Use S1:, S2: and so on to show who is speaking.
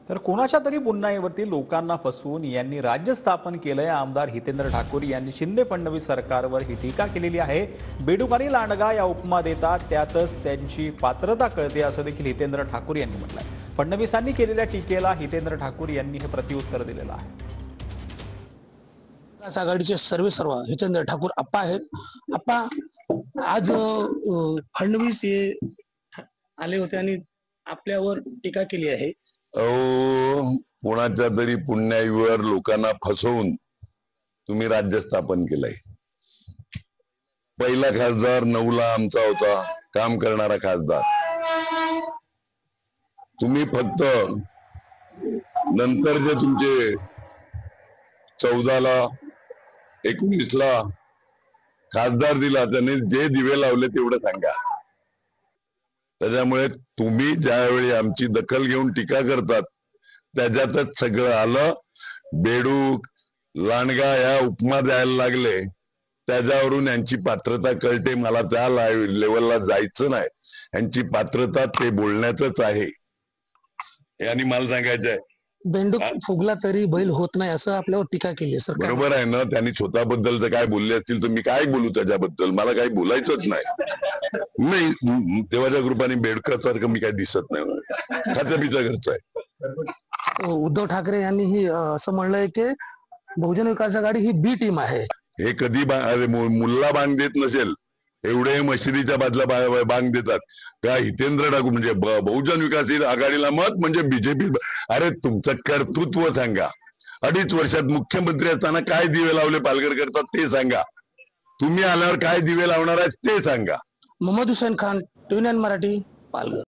S1: तर कोणाच्या तरी पुन्हाईवरती लोकांना फसवून यांनी राज्य स्थापन केलंय। आमदार हितेंद्र ठाकूर यांनी शिंदे फडणवीस सरकारवर ही टीका केलेली आहे। बेडूक आणि लांडगा या उपमा देतात, त्यातच त्यांची पात्रता कळते असं देखील हितेंद्र ठाकूर यांनी म्हटलंय। फडणवीसांनी केलेल्या टीकेला हितेंद्र ठाकूर यांनी हे प्रत्युत्तर दिलेलं आहे।
S2: आघाडीचे सर्व हितेंद्र ठाकूर अप्पा आहेत। अप्पा, आज फडणवीस हे आले होते आणि आपल्यावर टीका केली आहे।
S3: कोणाच्या तरी पुण्याईवर लोकांना फसवून तुम्ही राज्य स्थापन केलंय। पहिला खासदार 9 ला आमचा होता, काम करणारा खासदार। तुम्ही फक्त नंतर जे तुमचे 14 ला 19 ला खासदार दिला, त्याने जे दिवे लावले तेवढं सांगा। त्याच्यामुळे तुम्ही ज्यावेळी आमची दखल घेऊन टीका करतात त्याच्यातच सगळं आलं। बेडूक लांडगा या उपमा द्यायला लागले, त्याच्यावरून यांची पात्रता कळते। मला त्या लेवलला जायचं नाही, यांची पात्रता ते बोलण्यातच आहे आणि मला सांगायचंय।
S2: बेंडूक फुगला तरी बैल होत नाही असं आपल्यावर टीका केली आहे सरकार।
S3: बरोबर आहे ना, त्यांनी स्वतःबद्दल जर काय बोलले असतील तर मी काय बोलू त्याच्याबद्दल, मला काही बोलायचंच नाही। देवाच्या कृपाने बेडकासारखं मी काय दिसत नाही, खात्यापिचा घरचा आहे।
S2: उद्धव ठाकरे यांनीही असं म्हणलंय की बहुजन विकास आघाडी ही बी टीम आहे।
S3: हे कधी मुल्ला बांग देत नसेल, एवढे मशिदीच्या बाजूला बांग देतात का हितेंद्र ठाकूर? म्हणजे बहुजन विकास आघाडीला मत म्हणजे बीजेपी। अरे तुमचं कर्तृत्व सांगा। 2.5 वर्षात मुख्यमंत्री असताना काय दिवे लावले पालघर करतात ते सांगा। तुम्ही आल्यावर काय दिवे लावणार आहेत ते सांगा।
S2: मोहम्मद हुसेन खान, TVNN मराठी, पालघर।